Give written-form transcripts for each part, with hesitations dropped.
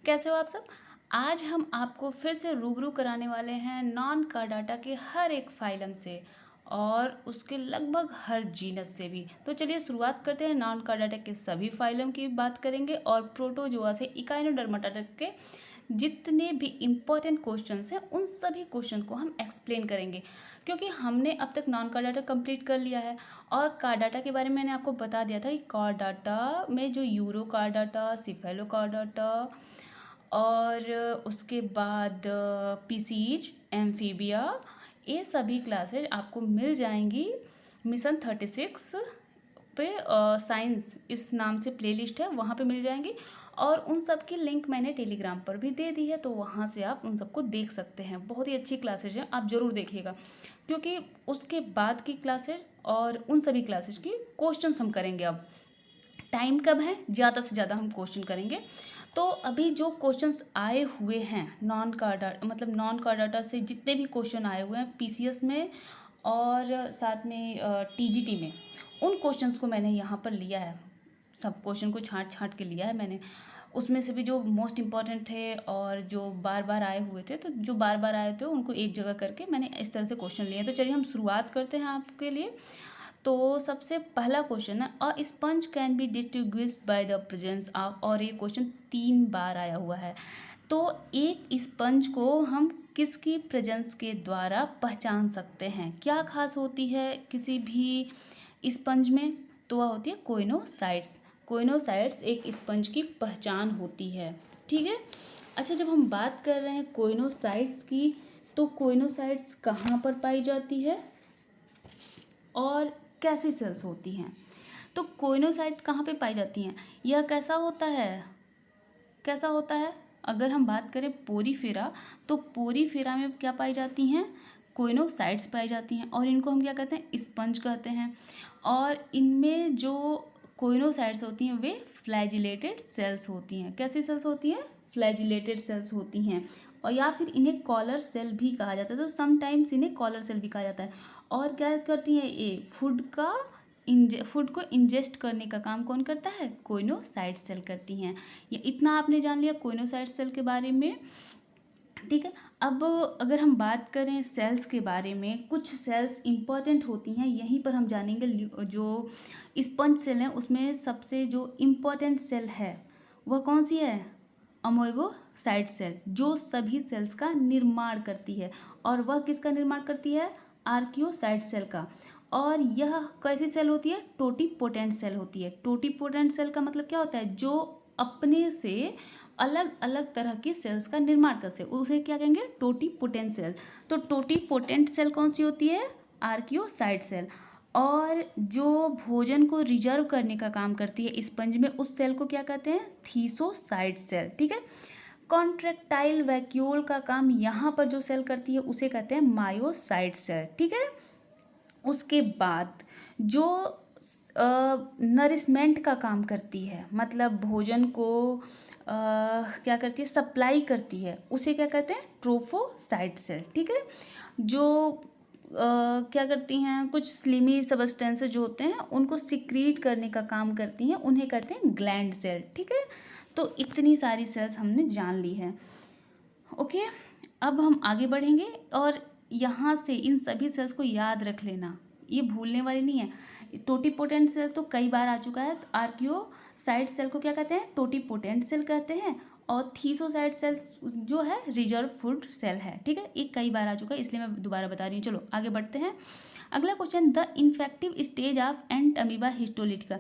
कैसे हो आप सब। आज हम आपको फिर से रूबरू कराने वाले हैं नॉन कार्डाटा के हर एक फाइलम से और उसके लगभग हर जीनस से भी। तो चलिए शुरुआत करते हैं। नॉन कार्डाटा के सभी फाइलम की बात करेंगे और प्रोटोजोआ से इकाइनोडर्माटा तक के जितने भी इम्पोर्टेंट क्वेश्चंस हैं उन सभी क्वेश्चन को हम एक्सप्लेन करेंगे, क्योंकि हमने अब तक नॉन कार्डाटा कंप्लीट कर लिया है। और कार्डाटा के बारे में मैंने आपको बता दिया था कि कार्डाटा में जो यूरो कार्डाटा, सिफेलो कार्डाटा और उसके बाद पीसीज, एम्फीबिया, ये सभी क्लासेज आपको मिल जाएंगी मिशन 36 पे। साइंस इस नाम से प्लेलिस्ट है, वहाँ पे मिल जाएंगी। और उन सब की लिंक मैंने टेलीग्राम पर भी दे दी है, तो वहाँ से आप उन सबको देख सकते हैं। बहुत ही अच्छी क्लासेज हैं, आप ज़रूर देखिएगा, क्योंकि उसके बाद की क्लासेज और उन सभी क्लासेज की क्वेश्चंस हम करेंगे। अब टाइम कब है, ज़्यादा से ज़्यादा हम क्वेश्चन करेंगे। तो अभी जो क्वेश्चंस आए हुए हैं नॉन कार्डाटा, मतलब नॉन कार्डाटा से जितने भी क्वेश्चन आए हुए हैं पीसीएस में और साथ में टीजीटी में, उन क्वेश्चंस को मैंने यहाँ पर लिया है। सब क्वेश्चन को छांट छांट के लिया है मैंने। उसमें से भी जो मोस्ट इम्पॉर्टेंट थे और जो बार बार आए हुए थे, तो जो बार बार आए थे उनको एक जगह करके मैंने इस तरह से क्वेश्चन लिए। तो चलिए हम शुरुआत करते हैं आपके लिए। तो सबसे पहला क्वेश्चन है, अ sponge can be distinguished by the presence of, और ये क्वेश्चन 3 बार आया हुआ है। तो एक स्पंज को हम किसकी प्रेजेंस के द्वारा पहचान सकते हैं? क्या खास होती है किसी भी स्पंज में? तो वह होती है कोइनोसाइट्स। कोइनोसाइट्स एक स्पंज की पहचान होती है, ठीक है। अच्छा, जब हम बात कर रहे हैं कोइनोसाइट्स की, तो कोइनोसाइट्स कहाँ पर पाई जाती है और कैसी सेल्स होती हैं? तो कोइनोसाइट कहाँ पे पाई जाती हैं? यह कैसा होता है, कैसा होता है? अगर हम बात करें पोरीफेरा, तो पोरीफेरा में क्या पाई जाती हैं? कोइनोसाइट्स पाई जाती हैं, और इनको हम क्या कहते हैं? स्पंज कहते हैं। और इनमें जो कोइनोसाइट्स होती हैं वे फ्लैजिलेटेड सेल्स होती हैं। कैसी सेल्स होती हैं? फ्लैजिलेटेड सेल्स होती हैं। और या फिर इन्हें कॉलर सेल भी कहा जाता है, तो समटाइम्स इन्हें कॉलर सेल भी कहा जाता है। और क्या करती हैं ये? फूड को इंजेस्ट करने का काम कौन करता है? कोइनोसाइट सेल करती हैं। ये इतना आपने जान लिया कोइनोसाइट सेल के बारे में, ठीक है। अब अगर हम बात करें सेल्स के बारे में, कुछ सेल्स इंपॉर्टेंट होती हैं, यहीं पर हम जानेंगे। जो स्पंज सेल है उसमें सबसे जो इम्पोर्टेंट सेल है वह कौन सी है? अमोइबोसाइट सेल, जो सभी सेल्स का निर्माण करती है। और वह किसका निर्माण करती है? आर्कियोसाइट सेल का। और यह कैसी सेल होती है? टोटीपोटेंट सेल होती है। टोटीपोटेंट सेल का मतलब क्या होता है? जो अपने से अलग अलग तरह की सेल्स का निर्माण करते हैं, उसे क्या कहेंगे? Totipotent cell. तो टोटीपोटेंट सेल कौन सी होती है? Archaeocyte cell. और जो भोजन को रिजर्व करने का काम करती है स्पंज में, उस सेल को क्या कहते हैं? थीसोसाइट सेल, ठीक है। कॉन्ट्रेक्टाइल वैक्यूल का काम यहाँ पर जो सेल करती है उसे कहते हैं मायोसाइट सेल, ठीक है। उसके बाद जो नरिशमेंट का काम करती है, मतलब भोजन को क्या करती है? सप्लाई करती है, उसे क्या कहते हैं? ट्रोफोसाइट सेल, ठीक है। जो क्या करती हैं? कुछ स्लिमी सबस्टेंसेस जो होते हैं उनको सिक्रीट करने का काम करती हैं, उन्हें कहते हैं ग्लैंड सेल, ठीक है। तो इतनी सारी सेल्स हमने जान ली है, ओके। अब हम आगे बढ़ेंगे और यहाँ से इन सभी सेल्स को याद रख लेना, ये भूलने वाली नहीं है। टोटीपोटेंट सेल तो कई बार आ चुका है। आर्कियोसाइट सेल को क्या कहते हैं? टोटीपोटेंट सेल कहते हैं। और थीसोसाइट सेल्स जो है रिजर्व फूड सेल है, ठीक है। ये कई बार आ चुका है, इसलिए मैं दोबारा बता रही हूँ। चलो आगे बढ़ते हैं। अगला question, the infective stage of Entamoeba histolytica.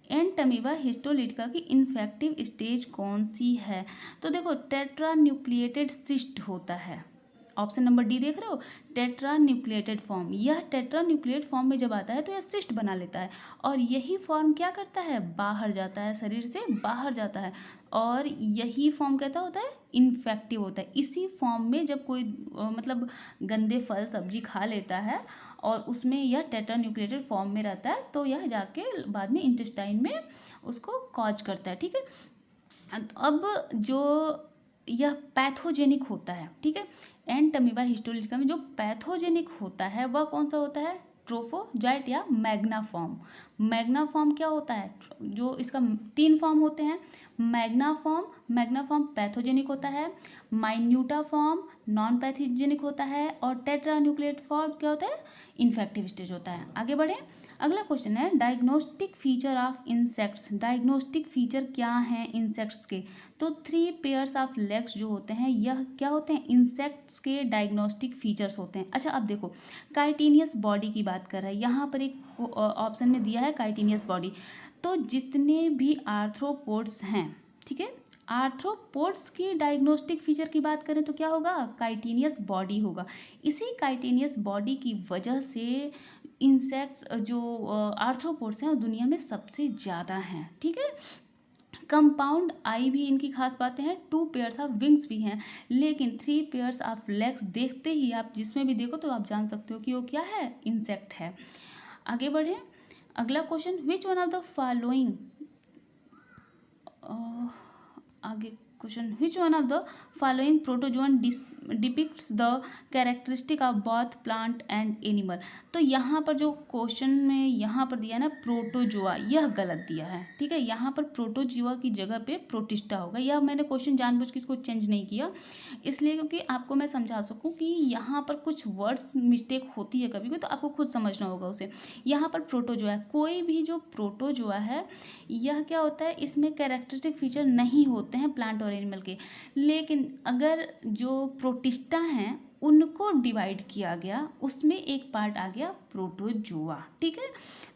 Entamoeba histolytica की इन्फेक्टिव स्टेज कौन सी है? तो देखो, टेट्रा न्यूक्लिएटेड सिस्ट होता है। ऑप्शन नंबर डी देख रहे हो, टेट्रा न्यूक्लिएटेड फॉर्म। यह टेट्रा न्यूक्लिएट फॉर्म में जब आता है तो यह सिस्ट बना लेता है, और यही फॉर्म क्या करता है? बाहर जाता है, शरीर से बाहर जाता है। और यही फॉर्म कहता होता है इन्फेक्टिव होता है। इसी फॉर्म में जब कोई मतलब गंदे फल सब्जी खा लेता है और उसमें यह टेट्रा न्यूक्लिएटेड फॉर्म में रहता है, तो यह जाके बाद में इंटेस्टाइन में उसको कॉज करता है, ठीक है। अब जो यह पैथोजेनिक होता है, ठीक है। एंटअमीबा हिस्टोलिटिका में जो पैथोजेनिक होता है वह कौन सा होता है? ट्रोफोजाइट या मैग्ना फॉर्म। मैग्ना फॉर्म क्या होता है? जो इसका 3 फॉर्म होते हैं, मैग्नाफॉर्म पैथोजेनिक होता है, माइन्यूटा फॉर्म नॉन पैथोजेनिक होता है, और टेट्रा न्यूक्लिएट फॉर्म क्या होता है, इन्फेक्टिव स्टेज होता है। आगे बढ़े, अगला क्वेश्चन है diagnostic feature of insects. Diagnostic feature क्या हैं इंसेक्ट्स के, तो 3 पेयर्स ऑफ लेग्स जो होते हैं यह क्या होते हैं, इंसेक्ट्स के डायग्नोस्टिक फीचर्स होते हैं। अच्छा अब देखो, काइटिनियस बॉडी की बात कर रहा है, यहाँ पर एक ऑप्शन में दिया है काइटिनियस बॉडी। तो जितने भी आर्थ्रोपोड्स हैं, ठीक है, आर्थ्रोपोड्स की डायग्नोस्टिक फीचर की बात करें तो क्या होगा, काइटिनियस बॉडी होगा। इसी काइटिनियस बॉडी की वजह से इंसेक्ट्स जो आर्थ्रोपोड्स हैं वो दुनिया में सबसे ज़्यादा हैं, ठीक है। कंपाउंड आई भी इनकी खास बातें हैं, 2 पेयर्स ऑफ विंग्स भी हैं, लेकिन 3 पेयर्स ऑफ लेग्स। देखते ही आप जिसमें भी देखो तो आप जान सकते हो कि वो क्या है, इंसेक्ट है। आगे बढ़े, अगला question, which one of the following, आगे question, which one of the following protozoan depicts the characteristic of both plant and animal. तो यहाँ पर जो क्वेश्चन में यहाँ पर दिया है ना प्रोटोजोआ, यह गलत दिया है, ठीक है। यहाँ पर प्रोटोजोआ की जगह पे प्रोटिस्टा होगा। यह मैंने क्वेश्चन जानबूझ के इसको चेंज नहीं किया, इसलिए क्योंकि आपको मैं समझा सकूँ कि यहाँ पर कुछ वर्ड्स मिस्टेक होती है कभी भी, तो आपको खुद समझना होगा उसे। यहाँ पर प्रोटोजोआ है, कोई भी जो प्रोटोजोआ है यह क्या होता है, इसमें कैरेक्टरिस्टिक फीचर नहीं होते हैं प्लांट और एनिमल के। लेकिन अगर जो प्रोटिस्टा हैं उनको डिवाइड किया गया, उसमें एक पार्ट आ गया प्रोटोजोआ, ठीक है।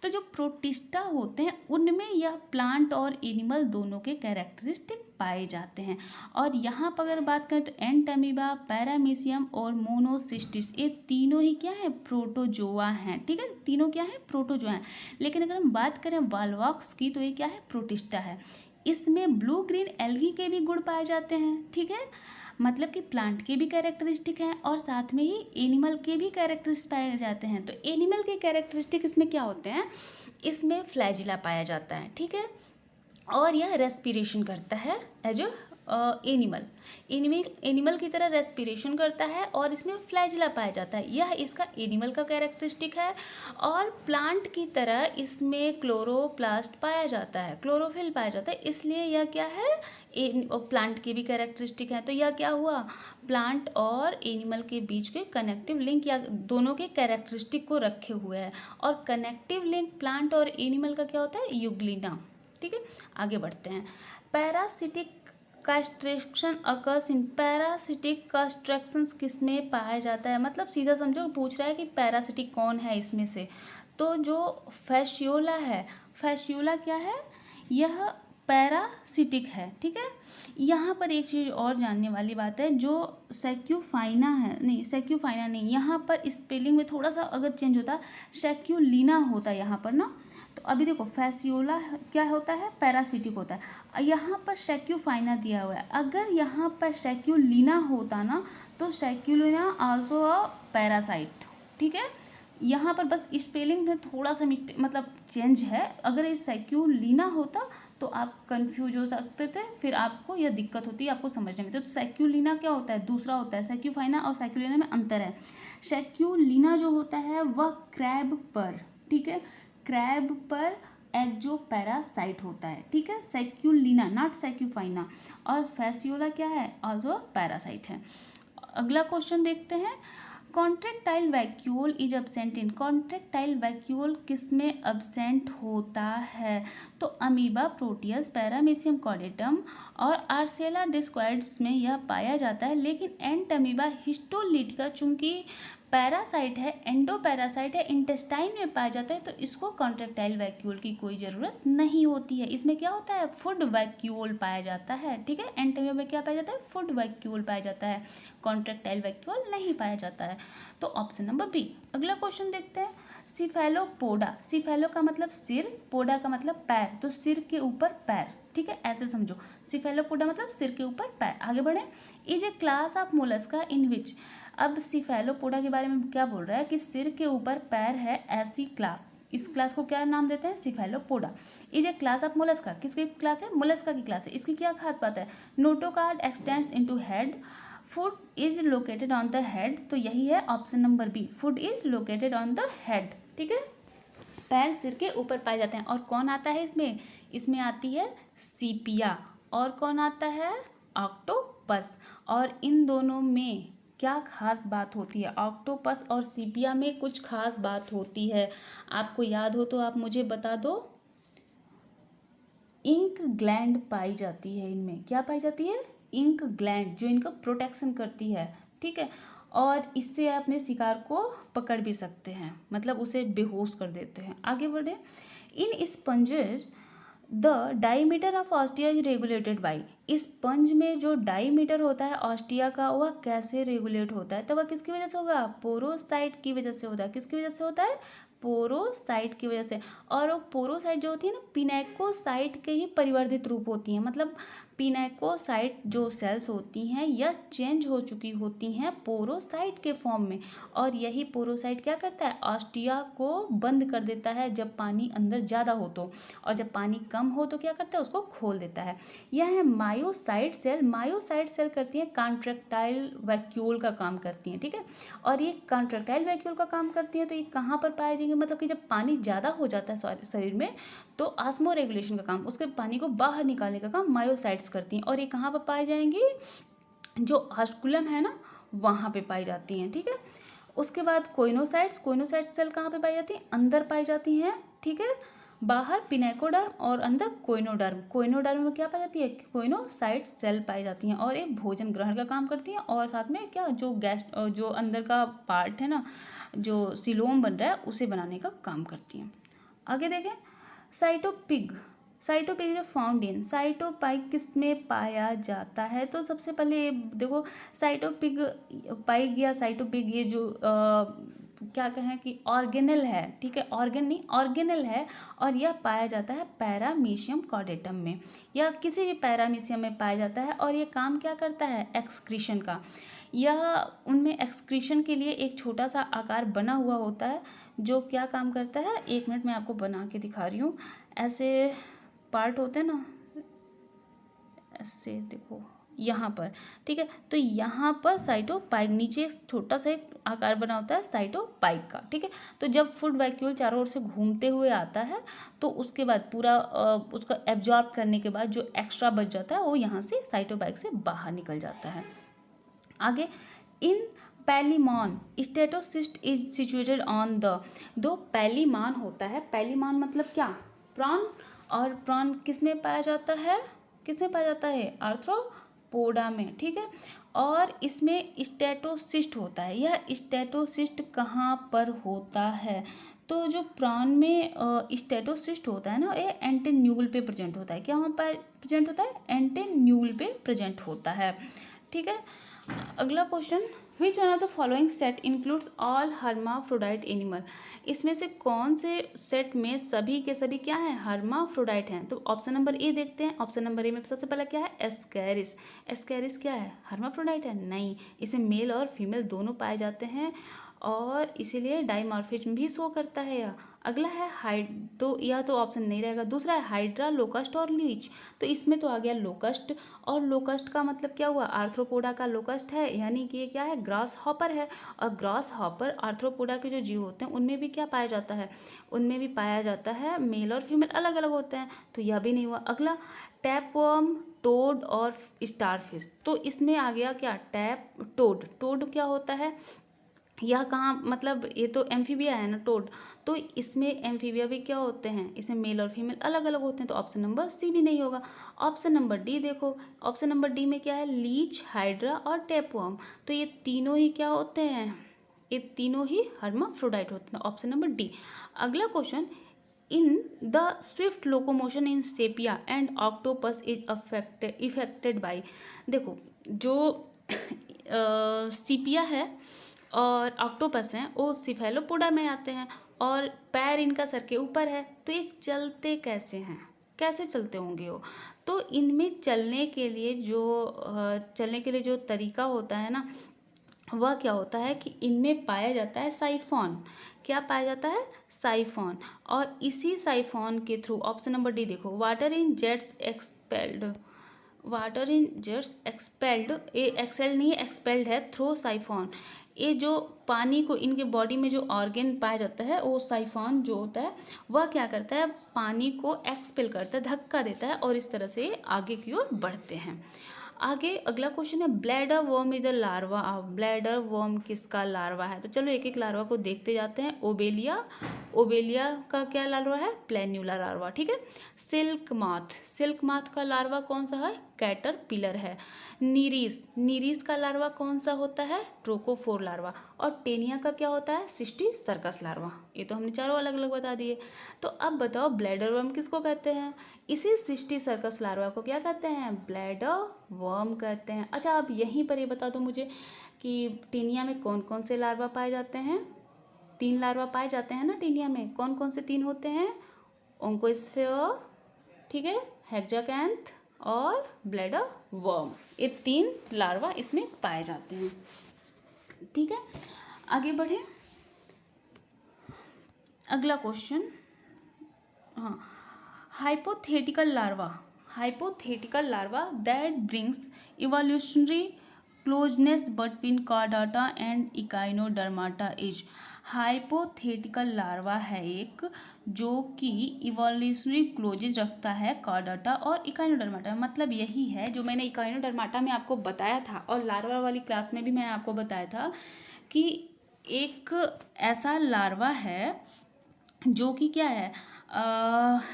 तो जो प्रोटिस्टा होते हैं उनमें यह प्लांट और एनिमल दोनों के कैरेक्टरिस्टिक पाए जाते हैं। और यहाँ पर अगर बात करें तो एंटमीबा, पैरामीशियम और मोनोसिस्टिस, ये तीनों ही क्या है, प्रोटोजोआ हैं, ठीक है। तीनों क्या है, प्रोटोजोआ हैं। लेकिन अगर हम बात करें वॉलवॉक्स की तो ये क्या है, प्रोटिस्टा है। इसमें ब्लू ग्रीन एल्गी के भी गुण पाए जाते हैं, ठीक है। मतलब कि प्लांट के भी कैरेक्टरिस्टिक हैं और साथ में ही एनिमल के भी कैरेक्टरिस्टिक पाए जाते हैं। तो एनिमल के कैरेक्टरिस्टिक इसमें क्या होते हैं, इसमें फ्लैजिला पाया जाता है, ठीक है। और यह रेस्पिरेशन करता है एज एनिमल, एनिमल की तरह रेस्पिरेशन करता है और इसमें फ्लैजिला पाया जाता है, यह इसका एनिमल का कैरेक्टरिस्टिक है। और प्लांट की तरह इसमें क्लोरोप्लास्ट पाया जाता है, क्लोरोफिल पाया जाता है, इसलिए यह क्या है, प्लांट की भी कैरेक्टरिस्टिक है। तो यह क्या हुआ, प्लांट और एनिमल के बीच के कनेक्टिव लिंक या दोनों के कैरेक्टरिस्टिक को रखे हुए है। और कनेक्टिव लिंक प्लांट और एनिमल का क्या होता है, यूग्लिना, ठीक है। आगे बढ़ते हैं, पैरासिटिक कास्ट्रेक्शन अकर्स इन, पैरासिटिक कास्ट्रेक्शंस किस में पाया जाता है, मतलब सीधा समझो पूछ रहा है कि पैरासिटिक कौन है इसमें से। तो जो फैसियोला है, फैसियोला क्या है, यह पैरासिटिक है, ठीक है। यहाँ पर एक चीज़ और जानने वाली बात है, जो सेक्यूफाइना है, नहीं सेक्यूफाइना नहीं, यहाँ पर स्पेलिंग में थोड़ा सा अगर चेंज होता, सेक्यूलिना होता यहाँ पर ना। तो अभी देखो फैसियोला क्या होता है, पैरासिटिक होता है, यहाँ पर सेक्यूफाइना दिया हुआ है। अगर यहाँ पर सेक्यूलिना होता ना तो सेक्यूलिना आल्सो अ पैरासाइट, ठीक है। यहाँ पर बस स्पेलिंग में थोड़ा सा मतलब चेंज है। अगर ये सेक्यूलिना होता तो आप कंफ्यूज हो सकते थे, फिर आपको यह दिक्कत होती है आपको समझने में। तो सेक्यूलिना क्या होता है, दूसरा होता है। सेक्यूफाइना और सेक्यूलिना में अंतर है। सेक्यूलिना जो होता है वह क्रैब पर, ठीक है, क्रैब पर एक्जोपैरासाइट होता है, ठीक है, सेक्यूलिना नॉट सेक्यूफाइना। और फैसियोला क्या है, ऑल्सो पैरासाइट है। अगला क्वेश्चन देखते हैं, contractile vacuole is absent in, contractile vacuole किस में एब्सेंट होता है, तो अमीबा, प्रोटियस, पैरामीशियम कॉर्डेटम और आर्सेला डिस्क्वाइड्स में यह पाया जाता है। लेकिन एंटमीबा हिस्टोलिटिका चूंकि पैरासाइट है, एंडो पैरासाइट है, इंटेस्टाइन में पाया जाता है, तो इसको कॉन्ट्रेक्टाइल वैक्यूल की कोई ज़रूरत नहीं होती है। इसमें क्या होता है, फूड वैक्यूल पाया जाता है, ठीक है। एंटमीबा में क्या पाया जाता है, फूड वैक्यूल पाया जाता है, कॉन्ट्रेक्टाइल वैक्यूल नहीं पाया जाता है। तो ऑप्शन नंबर बी। अगला क्वेश्चन देखते हैं, सिफेलोपोडा, सिफेलो का मतलब सिर, पोडा का मतलब पैर, तो सिर के ऊपर पैर, ठीक है, ऐसे समझो। सिफेलोपोडा मतलब सिर के ऊपर पैर। आगे बढ़े, is a class of Mollusca in which, अब सिफेलोपोडा के बारे में क्या बोल रहा है कि सिर के ऊपर पैर है ऐसी क्लास, इस क्लास को क्या नाम देते हैं, cephalopoda. Is a class of mollusca, किसकी क्लास है, मोलस्का की क्लास है। इसकी क्या खास बात है, notochord extends into head, foot is located on the head, तो यही है option number B, foot is located on the head, ठीक है। पैर सिर के ऊपर पाए जाते हैं। और कौन आता है इसमें, इसमें आती है सीपिया, और कौन आता है? ऑक्टोपस। और इन दोनों में क्या खास बात होती है? ऑक्टोपस और सीपिया में कुछ खास बात होती है, आपको याद हो तो आप मुझे बता दो। इंक ग्लैंड पाई जाती है इनमें। क्या पाई जाती है? इंक ग्लैंड, जो इनका प्रोटेक्शन करती है, ठीक है। और इससे अपने शिकार को पकड़ भी सकते हैं, मतलब उसे बेहोश कर देते हैं। आगे बढ़े। In sponges the diameter of ostia is regulated by. Sponge में जो डाईमीटर होता है ऑस्टिया का, वह कैसे रेगुलेट होता है? तो वह किसकी वजह से होगा? पोरोसाइट की वजह से होता है। किसकी वजह से होता है? पोरोसाइट की वजह से। और वो पोरोसाइट जो होती है ना, पिनेकोसाइट के ही परिवर्धित रूप होती हैं। मतलब पिनेकोसाइट जो सेल्स होती हैं यह चेंज हो चुकी होती हैं पोरोसाइट के फॉर्म में। और यही पोरोसाइट क्या करता है? ऑस्टिया को बंद कर देता है जब पानी अंदर ज़्यादा हो तो, और जब पानी कम हो तो क्या करता है? उसको खोल देता है। यह है मायोसाइट सेल। मायोसाइट सेल करती हैं कॉन्ट्रैक्टाइल वैक्यूल का काम करती हैं, ठीक है। और ये कॉन्ट्रैक्टाइल वैक्यूल का काम करती हैं, तो ये कहाँ पर पाए जाएंगे? मतलब कि जब पानी ज़्यादा हो जाता है शरीर में, तो ऑस्मो रेगुलेशन का काम, उसके पानी को बाहर निकालने का काम मायोसाइट्स करती हैं। और ये कहाँ पर पाई जाएंगी? जो ऑस्कुलम है ना, वहाँ पे पाई जाती हैं, ठीक है। उसके बाद कोइनोसाइट्स। कोइनोसाइट्स सेल कहाँ पे पाई जाती हैं? अंदर पाई जाती हैं, ठीक है। बाहर पिनेकोडर्म और अंदर कोइनोडर्म। कोइनोडर्म में क्या पाई जाती है? कोइनोसाइट सेल पाई जाती हैं, और ये भोजन ग्रहण का काम करती हैं। और साथ में क्या, जो गैस, जो अंदर का पार्ट है ना, जो सिलोम बन रहा है, उसे बनाने का काम करती हैं। आगे देखें। साइटोपिग। साइटोपिग जो फाउंड इन, साइटोपाइग किस में पाया जाता है? तो सबसे पहले ये देखो, साइटोपिग पाइग या साइटोपिग, ये जो क्या कहें कि ऑर्गेनल है, ठीक है। ऑर्गन नहीं, ऑर्गेनल है। और यह पाया जाता है पैरामीशियम कॉर्डेटम में, या किसी भी पैरामीशियम में पाया जाता है। और ये काम क्या करता है? एक्सक्रीशन का। यह उनमें एक्सक्रीशन के लिए एक छोटा सा आकार बना हुआ होता है, जो क्या काम करता है? 1 मिनट में आपको बना के दिखा रही हूँ। ऐसे पार्ट होते हैं ना, ऐसे देखो यहाँ पर, ठीक है। तो यहाँ पर साइटोपाइग, नीचे एक छोटा सा एक आकार बना होता है साइटोपाइग का, ठीक है। तो जब फूड वैक्यूल चारों ओर से घूमते हुए आता है, तो उसके बाद पूरा उसका एब्जॉर्ब करने के बाद जो एक्स्ट्रा बच जाता है, वो यहाँ से साइटोपाइग से बाहर निकल जाता है। आगे। In Palaemon statocyst is situated on the. दो पैलीमान होता है। पैलीमान मतलब क्या? प्रॉन। और प्रॉन किस में पाया जाता है? किस में पाया जाता है? आर्थ्रोपोडा में, ठीक है। और इसमें स्टेटोसिस्ट होता है। यह स्टेटोसिस्ट कहाँ पर होता है? तो जो प्रॉन में स्टेटोसिस्ट होता है ना, ये एंटेन्यूल पे प्रेजेंट होता है। क्या वहाँ पर प्रेजेंट होता है? एंटेन्यूल पे प्रेजेंट होता है, ठीक है। अगला question. Which one of the following set includes all hermaphrodite animal. इसमें से कौन से सेट में सभी के सभी क्या हैं? हर्माफ्रोडाइट हैं। तो ऑप्शन नंबर ए देखते हैं। ऑप्शन नंबर ए में सबसे पहला क्या है? एस्कैरिस। एस्कैरिस क्या है? हर्माफ्रोडाइट है? नहीं, इसमें मेल और फीमेल दोनों पाए जाते हैं, और इसीलिए डाइमॉर्फिज्म भी शो करता है यह। अगला है तो यह तो ऑप्शन नहीं रहेगा। दूसरा है हाइड्रा, लोकस्ट और लीच। तो इसमें तो आ गया लोकस्ट, और लोकस्ट का मतलब क्या हुआ? आर्थ्रोपोडा का लोकस्ट है, यानी कि ये क्या है? ग्रास हॉपर है। और ग्रास हॉपर आर्थ्रोपोडा के जो जीव होते हैं उनमें भी क्या पाया जाता है? उनमें भी पाया जाता है, मेल और फीमेल अलग अलग होते हैं, तो यह भी नहीं हुआ। अगला टैपवर्म, टोड और स्टारफिश। तो इसमें आ गया क्या? टोड। टोड क्या होता है? यह कहाँ, मतलब ये तो एम्फीबिया है ना, टोड। तो इसमें एम्फीबिया भी क्या होते हैं? इसमें मेल और फीमेल अलग अलग होते हैं, तो ऑप्शन नंबर सी भी नहीं होगा। ऑप्शन नंबर डी देखो। ऑप्शन नंबर डी में क्या है? लीच, हाइड्रा और टेपवर्म। तो ये तीनों ही क्या होते हैं? ये तीनों ही हर्माफ्रोडाइट होते हैं। Option number D. अगला question. In the swift locomotion in Sepia and octopus is effected by. देखो, जो सीपिया है और ऑक्टोपस हैं, वो सिफेलोपोडा में आते हैं, और पैर इनका सर के ऊपर है। तो ये चलते कैसे हैं? कैसे चलते होंगे वो? तो इनमें चलने के लिए जो तरीका होता है ना, वह क्या होता है कि इनमें पाया जाता है साइफॉन। क्या पाया जाता है? साइफॉन। और इसी साइफॉन के थ्रू, ऑप्शन नंबर डी देखो, water in jets expelled. Water in jets expelled, ये एक्सेल्ड नहीं है, एक्सपेल्ड है, थ्रू साइफॉन। ये जो पानी को इनके बॉडी में जो ऑर्गेन पाया जाता है वो साइफॉन जो होता है वह क्या करता है, पानी को एक्सपेल करता है, धक्का देता है और इस तरह से आगे की ओर बढ़ते हैं। आगे अगला क्वेश्चन है, bladder worm is the larva of. Bladder worm किसका लार्वा है? तो चलो एक एक लार्वा को देखते जाते हैं। ओबेलिया, ओबेलिया का क्या लार्वा है? प्लेन्यूला लार्वा, ठीक है। सिल्क माथ, सिल्क माथ का लार्वा कौन सा है? कैटरपिलर है। नीरिस, नीरिस का लार्वा कौन सा होता है? Trochophore larva. और टेनिया का क्या होता है? Cysticercus larva. ये तो हमने चारों अलग अलग बता दिए। तो अब बताओ ब्लैडर वर्म किसको कहते हैं? इसी सिस्टी सर्कस लार्वा को क्या कहते हैं? ब्लैडर वर्म कहते हैं। अच्छा, अब यहीं पर ये बता दो मुझे कि टेनिया में कौन कौन से लार्वा पाए जाते हैं? 3 लार्वा पाए जाते हैं ना टेनिया में। कौन कौन से 3 होते हैं? ओंकोस्फेयर, ठीक है, हेक्साकैंथ और ब्लैडर वर्म। ये 3 लार्वा इसमें पाए जाते हैं, ठीक है। आगे बढ़े, अगला क्वेश्चन, हाँ, hypothetical larva, hypothetical larva that brings evolutionary closeness between Chordata and Echinodermata is. Hypothetical larva है एक जो कि इवोल्यूशनरी क्लोजेज रखता है कार्डाटा और इकाइनोडर्माटा। मतलब यही है जो मैंने इकाइनोडर्माटा में आपको बताया था और लार्वा वाली क्लास में भी मैंने आपको बताया था कि एक ऐसा लार्वा है जो कि क्या है,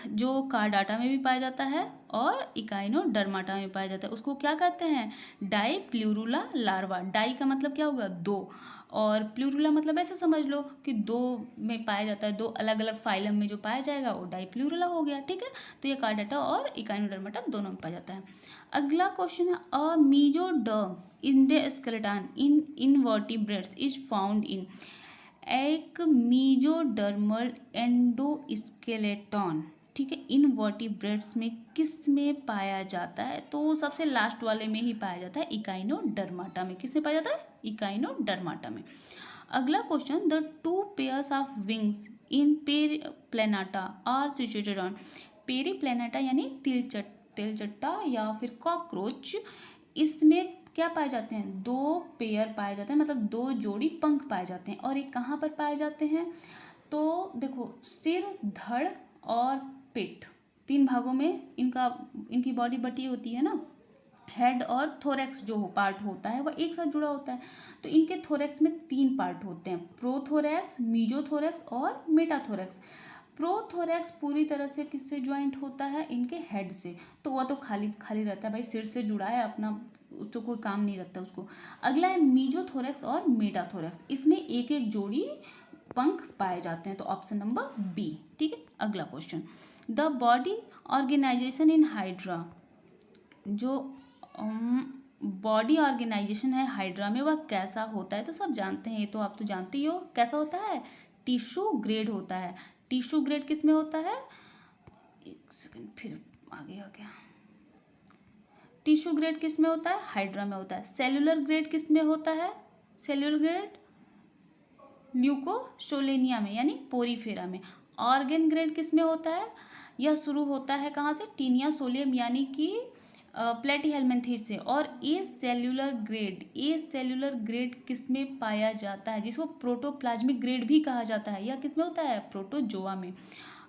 जो कार्डाटा में भी पाया जाता है और इकाइनोडर्माटा में पाया जाता है। उसको क्या कहते हैं? डाईप्लूरुला लार्वा। डाई का मतलब क्या होगा? 2, और प्लूरुला मतलब ऐसे समझ लो कि 2 में पाया जाता है, 2 अलग अलग फाइलम में जो पाया जाएगा वो डाईप्लूरुला हो गया, ठीक है। तो ये कार्डाटा और इकाइनोडर्माटा दोनों में पाया जाता है। अगला क्वेश्चन है, a mesoderm in the skeleton in invertebrates is found in. एक मीजोडर्मल एंडोस्केलेटन, ठीक है, इनवर्टिब्रेट्स में किस में पाया जाता है? तो सबसे लास्ट वाले में ही पाया जाता है, इकाइनोडर्माटा में। किस में पाया जाता है? इकाइनोडर्माटा में। अगला question, the 2 pairs of wings in Periplaneta are situated on. Periplaneta यानी तिलचट्टा या फिर कॉकरोच, इसमें क्या पाए जाते हैं? 2 पेयर पाए जाते हैं, मतलब 2 जोड़ी पंख पाए जाते हैं। और ये कहाँ पर पाए जाते हैं? तो देखो, सिर, धड़ और पेट, 3 भागों में इनकी बॉडी बटी होती है ना। हेड और थोरैक्स जो पार्ट होता है वह एक साथ जुड़ा होता है। तो इनके थोरैक्स में 3 पार्ट होते हैं, प्रोथोरैक्स, मीजोथोरैक्स और मेटाथोरैक्स। प्रोथोरैक्स पूरी तरह से किससे ज्वाइंट होता है? इनके हेड से। तो वह तो खाली खाली रहता है भाई, सिर से जुड़ा है अपना, उसको कोई काम नहीं रहता उसको। अगला है मीजोथोरैक्स और मेटाथोरैक्स, इसमें एक एक जोड़ी पंख पाए जाते हैं। तो ऑप्शन नंबर बी, ठीक है। अगला question, the body organisation in hydra, जो बॉडी ऑर्गेनाइजेशन है हाइड्रा में वह कैसा होता है? तो सब जानते हैं, ये तो आप तो जानते ही हो कैसा होता है। टिश्यू ग्रेड होता है। टिश्यू ग्रेड किस में होता है? एक सेकंड, फिर आगे आ गया। टिश्यू ग्रेड किस में होता है? हाइड्रा में होता है। सेल्यूलर ग्रेड किस में होता है? सेल्यूलर ग्रेड ल्यूकोसोलेनिया में यानी पोरीफेरा में। ऑर्गेन ग्रेड किस में होता है? यह शुरू होता है कहाँ से? टीनिया सोलियम यानी कि प्लेटीहेल्मिन्थेस से। और ए सेल्यूलर ग्रेड किस में पाया जाता है? जिसको प्रोटोप्लाज्मिक ग्रेड भी कहा जाता है। यह किस में होता है? प्रोटोजोआ में।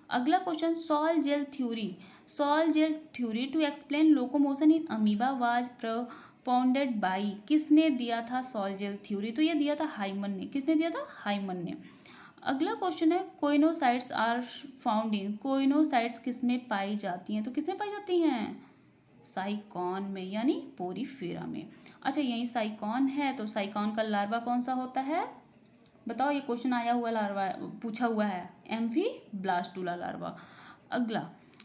अगला question, sol gel theory, sol gel theory to explain locomotion in amoeba was propounded by. किसने दिया था सॉल जेल थ्योरी? तो ये दिया था हाइमन ने। किसने दिया था? हाइमन ने। अगला क्वेश्चन है, coenocytes are found in. Coenocytes किस में पाई जाती हैं? तो किस में पाई जाती हैं? साइकॉन में यानी पोरीफेरा में। अच्छा, यही साइकॉन है तो साइकॉन का लार्वा कौन सा होता है? बताओ, ये क्वेश्चन आया हुआ लार्वा पूछा हुआ है, एम्फीब्लास्टुला लार्वा। अगला,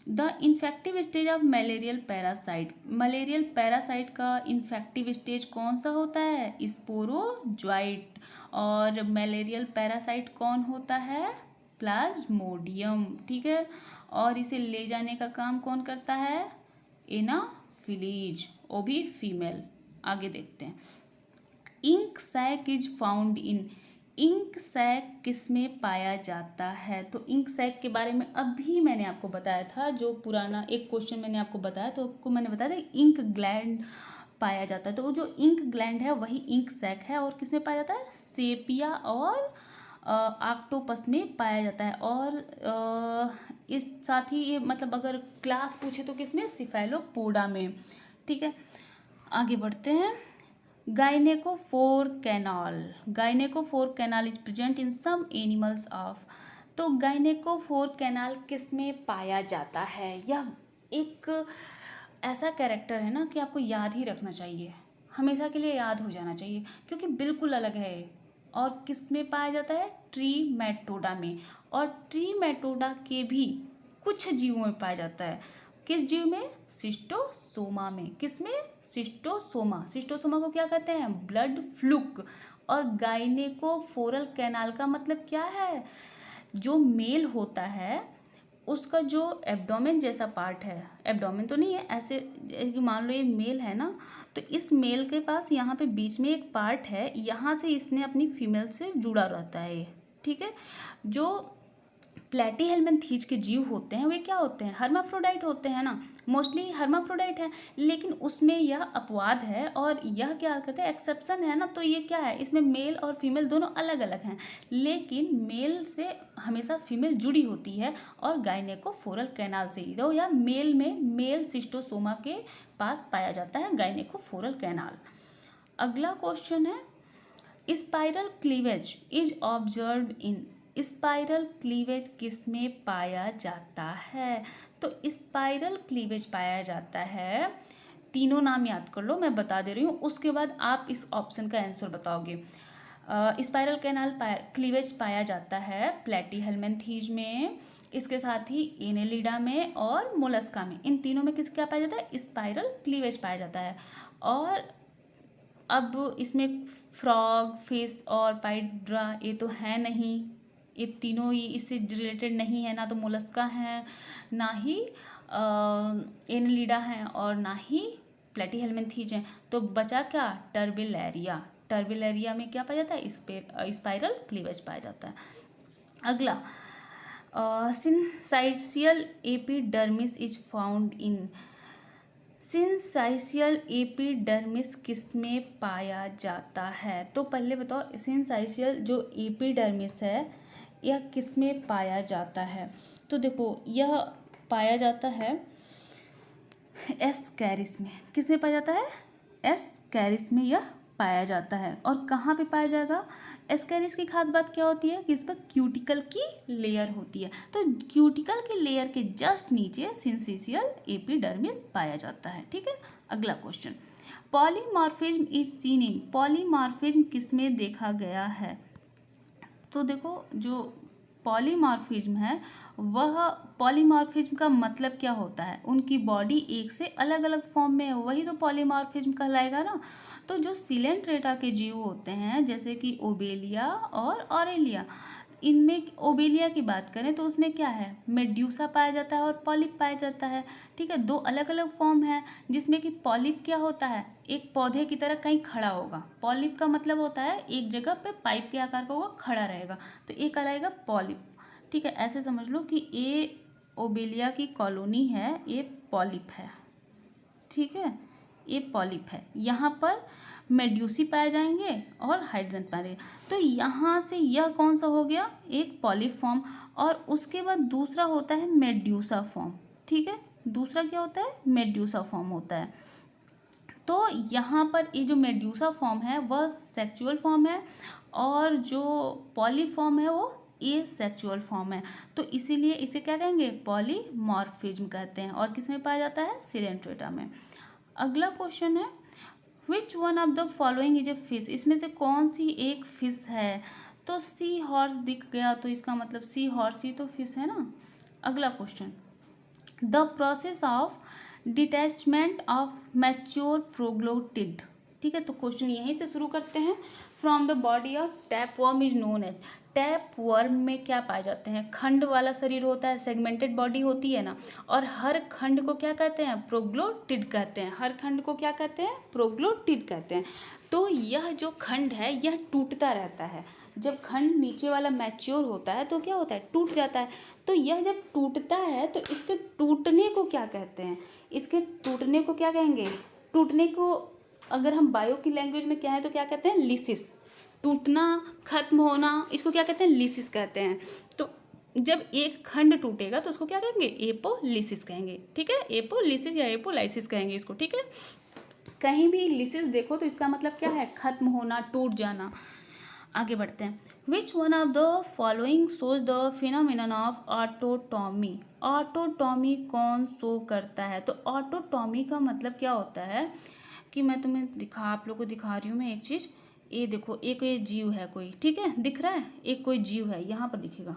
the infective stage of malarial parasite. Malarial parasite का इन्फेक्टिव स्टेज कौन सा होता है? स्पोरोजोइट। और मलेरियल पैरासाइट कौन होता है? प्लाज्मोडियम, ठीक है। और इसे ले जाने का काम कौन करता है? एनाफिलीज, वो भी फीमेल। आगे देखते हैं, ink sac is found in. Ink sac किस में पाया जाता है? तो इंक सैक के बारे में अभी मैंने आपको बताया था, जो पुराना एक क्वेश्चन मैंने आपको बताया, तो आपको मैंने बताया था इंक ग्लैंड पाया जाता है। तो वो जो इंक ग्लैंड है वही इंक सैक है, और किसमें पाया जाता है? सेपिया और ऑक्टोपस में पाया जाता है। और इस साथ ही ये मतलब अगर क्लास पूछे तो किसमें? सिफेलोपोडा में। ठीक है, आगे बढ़ते हैं। Gynaecophore canal, gynaecophore canal is present in some animals of. तो गाइनेकोफोर कैनाल किस में पाया जाता है? यह एक ऐसा कैरेक्टर है ना कि आपको याद ही रखना चाहिए, हमेशा के लिए याद हो जाना चाहिए, क्योंकि बिल्कुल अलग है। और किस में पाया जाता है? ट्रीमेटोडा में। और ट्रीमेटोडा के भी कुछ जीवों में पाया जाता है। किस जीव में? सिस्टोसोमा में। किस में? सिस्टोसोमा। सिस्टोसोमा को क्या कहते हैं? Blood fluke. और गाइनेकोफोरल कैनाल का मतलब क्या है? जो मेल होता है उसका जो एब्डोमेन जैसा पार्ट है, एब्डोमेन तो नहीं है, ऐसे कि मान लो ये मेल है ना, तो इस मेल के पास यहाँ पे बीच में एक पार्ट है, यहाँ से इसने अपनी फीमेल से जुड़ा रहता है ये। ठीक है, जो प्लेटीहेल्मिन्थीज के जीव होते हैं वे क्या होते हैं? हर्माफ्रोडाइट होते हैं ना, मोस्टली हर्माफ्रोडाइट है, लेकिन उसमें यह अपवाद है और यह क्या कहते हैं? एक्सेप्शन है ना। तो ये क्या है? इसमें मेल और फीमेल दोनों अलग अलग हैं, लेकिन मेल से हमेशा फीमेल जुड़ी होती है और गाइनेकोफोरल कैनाल से ही। तो या मेल में मेल सिस्टोसोमा के पास पाया जाता है गाइनेकोफोरल कैनाल। अगला क्वेश्चन है, spiral cleavage is observed in. Spiral cleavage किस में पाया जाता है? तो स्पाइरल क्लीवेज पाया जाता है, तीनों नाम याद कर लो, मैं बता दे रही हूँ, उसके बाद आप इस ऑप्शन का आंसर बताओगे। स्पाइरल कैनाल क्लीवेज पाया जाता है प्लेटीहेल्मिन्थीज में, इसके साथ ही एनेलिडा में और मोलस्का में। इन तीनों में किस क्या पाया जाता है? स्पाइरल क्लीवेज पाया जाता है। और अब इसमें फ्रॉग, फिश और पाइड्रा ये तो है नहीं, ये तीनों ही इससे रिलेटेड नहीं है, ना तो मोलस्का है, ना ही एनेलिडा है, और ना ही प्लेटीहेल्मिन्थीज हैं। तो बचा क्या? टर्बिलेरिया। टर्बिलेरिया में क्या पाया जाता है? स्पाइरल क्लीवेज पाया जाता है। अगला, syncytial epidermis is found in. Syncytial epidermis किस में पाया जाता है? तो पहले बताओ, सिंसाइशियल जो एपिडर्मिस है यह किस में पाया जाता है? तो देखो, यह पाया जाता है एस्कैरिस में। किस में पाया जाता है? एस्कैरिस में यह पाया जाता है। और कहाँ पे पाया जाएगा? एस्कैरिस की खास बात क्या होती है कि इस पर क्यूटिकल की लेयर होती है, तो क्यूटिकल के लेयर के जस्ट नीचे सिंसाइशियल एपिडर्मिस पाया जाता है। ठीक है, अगला question, polymorphism is seen in. Polymorphism किस में देखा गया है? तो देखो, जो पॉलीमॉर्फिज्म है वह, पॉलीमॉर्फिज्म का मतलब क्या होता है? उनकी बॉडी एक से अलग अलग फॉर्म में है, वही तो पॉलीमॉर्फिज्म कहलाएगा ना। तो जो सिलेंट्रेटा के जीव होते हैं जैसे कि ओबेलिया और ऑरेलिया, इनमें ओबेलिया की बात करें तो उसमें क्या है? मेड्यूसा पाया जाता है और पॉलिप पाया जाता है। ठीक है, दो अलग अलग फॉर्म है, जिसमें कि पॉलिप क्या होता है? एक पौधे की तरह कहीं खड़ा होगा। पॉलिप का मतलब होता है एक जगह पे पाइप के आकार का होगा, खड़ा रहेगा, तो ये कहलाएगा पॉलिप। ठीक है, ऐसे समझ लो कि ये ओबेलिया की कॉलोनी है, ये पॉलिप है। ठीक है, ये पॉलिप है। यहाँ पर मेड्यूसी पाए जाएंगे और हाइड्रेंथ पाए जाएंगे। तो यहाँ से यह कौन सा हो गया? एक पॉलिप फॉर्म। और उसके बाद दूसरा होता है मेड्यूसा फॉर्म। ठीक है, दूसरा क्या होता है? मेड्यूसा फॉर्म होता है। तो यहाँ पर ये जो मेड्यूसा फॉर्म है वह सेक्सुअल फॉर्म है, और जो पॉलिप फॉर्म है वो ए सेक्सुअल फॉर्म है। तो इसीलिए इसे क्या कहेंगे? पॉलीमॉर्फिज्म कहते हैं। और किस में पाया जाता है? सिलेंट्रेटा में। अगला क्वेश्चन है, विच one of the following is a fish. इसमें से कौन सी एक फिश है? तो सी हॉर्स दिख गया, तो इसका मतलब सी हॉर्स ही तो फिश है ना। अगला question, the process of detachment of mature proglottid. ठीक है, तो क्वेश्चन यहीं से शुरू करते हैं। From the body of tapeworm is known as. Tapeworm में क्या पाए जाते हैं? खंड वाला शरीर होता है, सेगमेंटेड बॉडी होती है ना, और हर खंड को क्या कहते हैं? प्रोग्लोटिड कहते हैं। हर खंड को क्या कहते हैं? प्रोग्लोटिड कहते हैं। तो यह जो खंड है यह टूटता रहता है। जब खंड नीचे वाला मैच्योर होता है तो क्या होता है? टूट जाता है। तो यह जब टूटता है तो इसके टूटने को क्या कहते हैं? इसके टूटने को क्या कहेंगे? टूटने को अगर हम बायो की लैंग्वेज में क्या है तो क्या कहते हैं, लिसिस, टूटना, खत्म होना, इसको क्या कहते हैं, लिसिस कहते हैं। तो जब एक खंड टूटेगा तो उसको क्या कहेंगे, एपोलिसिस कहेंगे, ठीक है, एपोलिसिस या एपोलाइसिस कहेंगे इसको, ठीक है। कहीं भी लिसिस देखो तो इसका मतलब क्या है, खत्म होना, टूट जाना। आगे बढ़ते हैं। विच one of the following shows the phenomenon of autotomy. Autotomy कौन शो करता है, तो ऑटोटॉमी का मतलब क्या होता है कि मैं तुम्हें आप लोग को दिखा रही हूँ मैं एक चीज़। ये देखो, एक ये जीव है कोई, ठीक है, दिख रहा है, एक कोई जीव है, यहाँ पर दिखेगा,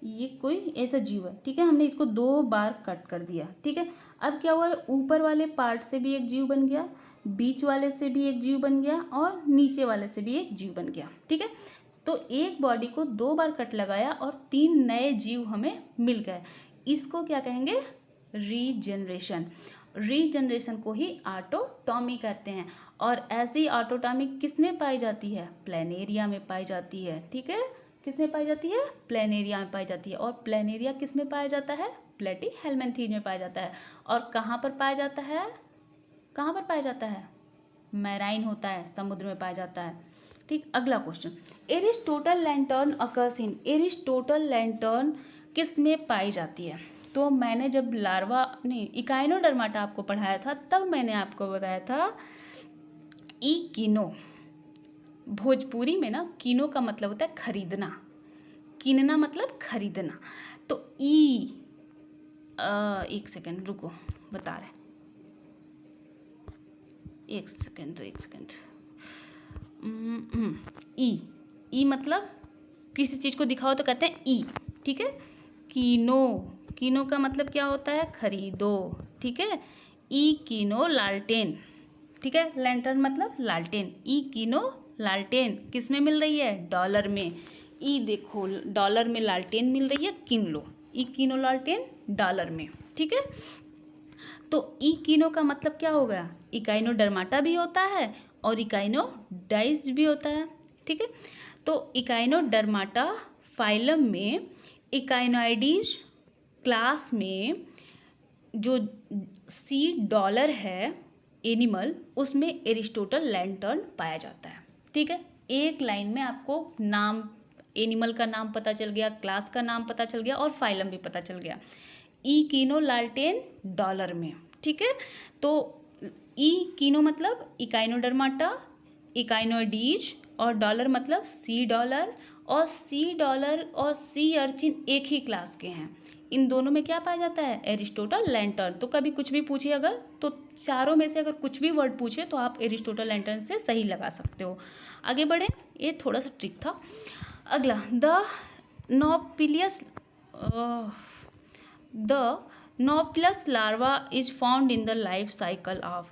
ये कोई ऐसा जीव है, ठीक है। हमने इसको 2 बार कट कर दिया, ठीक है। अब क्या हुआ है, ऊपर वाले पार्ट से भी एक जीव बन गया, बीच वाले से भी एक जीव बन गया और नीचे वाले से भी एक जीव बन गया, ठीक है। तो एक बॉडी को 2 बार कट लगाया और 3 नए जीव हमें मिल गए, इसको क्या कहेंगे, रीजनरेशन। रीजनरेशन को ही ऑटोटॉमी कहते हैं। और ऐसी ऑटोटॉमी किस में पाई जाती है, प्लेनेरिया में पाई जाती है, ठीक है। किस में पाई जाती है, प्लेनेरिया में पाई जाती है। और प्लेनेरिया किस में पाया जाता है, प्लेटीहेल्मिन्थीन में पाया जाता है। और कहाँ पर पाया जाता है, कहाँ पर पाया जाता है, मैराइन होता है, समुद्र में पाया जाता है, ठीक। अगला question, Aristotle lantern occurs in. Aristotle lantern किस में पाई जाती है, तो मैंने जब लार्वा नहीं इकाइनोडर्माटा आपको पढ़ाया था तब मैंने आपको बताया था ई कीनो। भोजपुरी में ना कीनो का मतलब होता है खरीदना, कीनना मतलब खरीदना। तो एक सेकेंड रुको, बता रहे, एक सेकेंड। ई मतलब किसी चीज़ को दिखाओ तो कहते हैं ई, ठीक है। कीनो, कीनो का मतलब क्या होता है, खरीदो, ठीक है। ई कीनो लालटेन, ठीक है, लैंटर्न मतलब लालटेन। ई कीनो लालटेन किस में मिल रही है, डॉलर में। ई देखो, डॉलर में लालटेन मिल रही है, किन लो। ई कीनो लालटेन डॉलर में, ठीक है। तो ई कीनो का मतलब क्या हो गया, इकाइनोडर्माटा भी होता है और इकाइनोडाइज्ड भी होता है, ठीक है। तो इकाइनोडर्माटा फाइलम में, इकाइनोइडीज क्लास में जो सी डॉलर है एनिमल, उसमें एरिस्टोटल लैंटर्न पाया जाता है, ठीक है। एक लाइन में आपको नाम, एनिमल का नाम पता चल गया, क्लास का नाम पता चल गया और फाइलम भी पता चल गया। ई कीनो लालटेन डॉलर में, ठीक है। तो ई कीनो मतलब इकाइनोडर्माटा, इकाइनोइडीज, और डॉलर मतलब सी डॉलर। और सी डॉलर और सी अर्चिन एक ही क्लास के हैं। इन दोनों में क्या पाया जाता है, एरिस्टोटल लैंटर्न। तो कभी कुछ भी पूछे अगर, तो चारों में से अगर कुछ भी वर्ड पूछे तो आप एरिस्टोटल लैंटर्न से सही लगा सकते हो। आगे बढ़े, ये थोड़ा सा ट्रिक था। अगला, the nauplius larva is found in the life cycle of.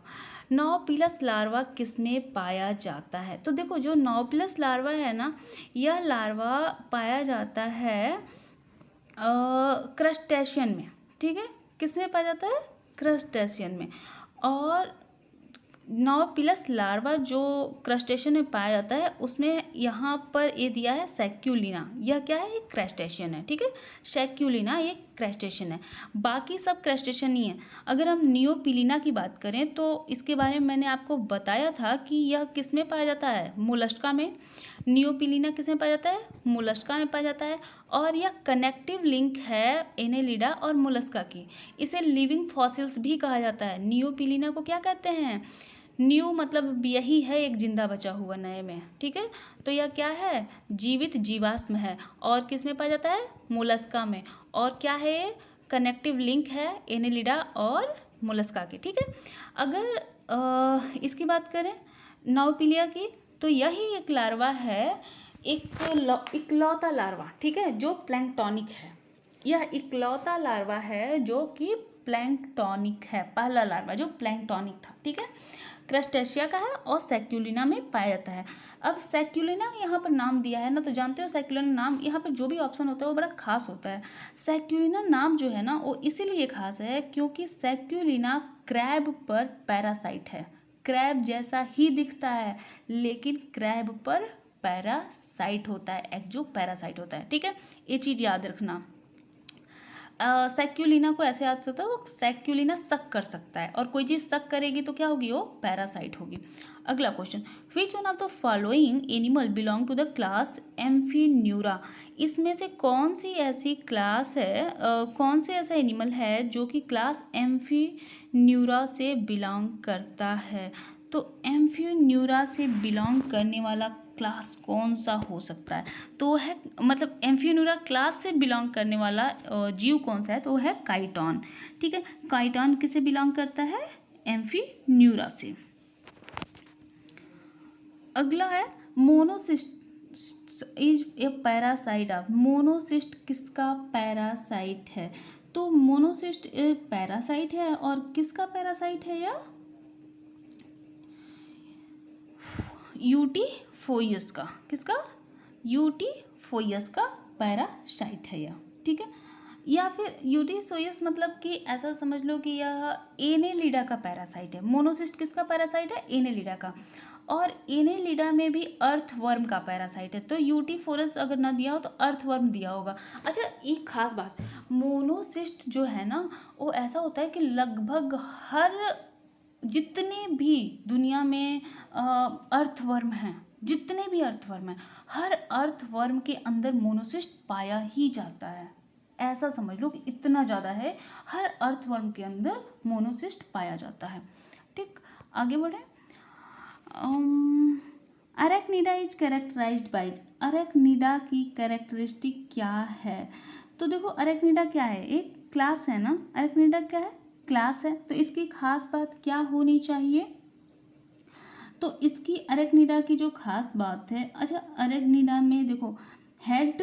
Nauplius larva किस में पाया जाता है, तो देखो जो नोप्लस लार्वा है ना, यह लार्वा पाया जाता है क्रस्टेशियन में, ठीक है। किस में पाया जाता है, क्रस्टेशियन में। और नोप्लस लार्वा जो क्रस्टेशियन में पाया जाता है उसमें यहाँ पर ये दिया है सैक्यूलिना, यह क्या है, एक क्रस्टेशियन है, ठीक है। सैक्यूलिना एक क्रस्टेशियन है, बाकी सब क्रस्टेशियन ही है। अगर हम नियोपिलिना की बात करें तो इसके बारे में मैंने आपको बताया था कि यह किस में पाया जाता है, मोलस्का में। नियोपिलिना किस में पाया जाता है, मोलस्का में पाया जाता है। और यह कनेक्टिव लिंक है एनेलिडा और मोलस्का की। इसे लिविंग फॉसिल्स भी कहा जाता है। नियोपिलिना को क्या कहते हैं, न्यू मतलब यही है, एक जिंदा बचा हुआ नए में, ठीक है। तो यह क्या है, जीवित जीवाश्म है। और किस में पाया जाता है, मोलस्का में। और क्या है, कनेक्टिव लिंक है एनेलिडा और मोलस्का की, ठीक है। अगर इसकी बात करें नाउपिलिया की, तो यही एक लार्वा है, एक इकलौता लार्वा, ठीक है, जो प्लैंक्टोनिक है। यह इकलौता लार्वा है जो कि प्लैंक्टोनिक है, पहला लार्वा जो प्लैंक्टोनिक था, ठीक है। क्रस्टेशिया का है और सैक्यूलिना में पाया जाता है। अब सैक्यूलिना यहाँ पर नाम दिया है ना, तो जानते हो सैक्यूलिना नाम, यहाँ पर जो भी ऑप्शन होता है वो बड़ा खास होता है। सैक्यूलिना नाम जो है ना वो इसीलिए खास है क्योंकि सैक्यूलिना क्रैब पर पैरासाइट है। क्रैब जैसा ही दिखता है लेकिन क्रैब पर पैरासाइट होता है, एक जो पैरासाइट होता है, ठीक है। ये चीज़ याद रखना। सैक्यूलिना को ऐसे याद सकता है, वो सैक्यूलिना सक कर सकता है, और कोई चीज़ सक करेगी तो क्या होगी, वो पैरासाइट होगी। अगला question, which one of the following animal belong to the class Amphineura. इसमें से कौन सी ऐसी क्लास है, कौन से ऐसा एनिमल है जो कि क्लास एम्फीन्यूरा से बिलोंग करता है। तो एम्फीन्यूरा से बिलोंग करने वाला क्लास कौन सा हो सकता है, तो है मतलब एम्फीन्यूरा क्लास से बिलोंग करने वाला जीव कौन सा है, तो वो है काइटॉन। ठीक है, काइटॉन किसे बिलोंग करता है, एम्फीन्यूरा से। अगला है मोनोसिस्ट इज ए पैरासाइट ऑफ, मोनोसिस्ट किसका पैरासाइट है, तो मोनोसिस्ट पैरासाइट है, और किसका पैरासाइट है यह, यूटीफोइयस का, किसका, यूटीफोइयस का पैरासाइट है यह। ठीक है, या फिर यूटीफोइयस मतलब कि ऐसा समझ लो कि यह एनेलिडा का पैरासाइट है। मोनोसिस्ट किसका पैरासाइट है, एनेलिडा का, और एनेलिडा में भी अर्थवर्म का पैरासाइट है। तो यूटीफोरस अगर ना दिया हो तो अर्थवर्म दिया होगा। अच्छा, एक खास बात, मोनोसिस्ट जो है ना, वो ऐसा होता है कि लगभग हर जितने भी दुनिया में अर्थवर्म हैं, जितने भी अर्थवर्म हैं, हर अर्थवर्म के अंदर मोनोसिस्ट पाया ही जाता है। ऐसा समझ लो कि इतना ज़्यादा है, हर अर्थवर्म के अंदर मोनोसिस्ट पाया जाता है। ठीक, आगे बढ़े। Arachnida is characterised bye, Arachnida की कैरेक्टरिस्टिक क्या है, तो देखो अरेक्निडा क्या है, एक क्लास है ना, अरेक्निडा क्या है, क्लास है, तो इसकी खास बात क्या होनी चाहिए, तो इसकी अरेक्निडा की जो खास बात है, अच्छा अरेक्निडा में देखो हेड,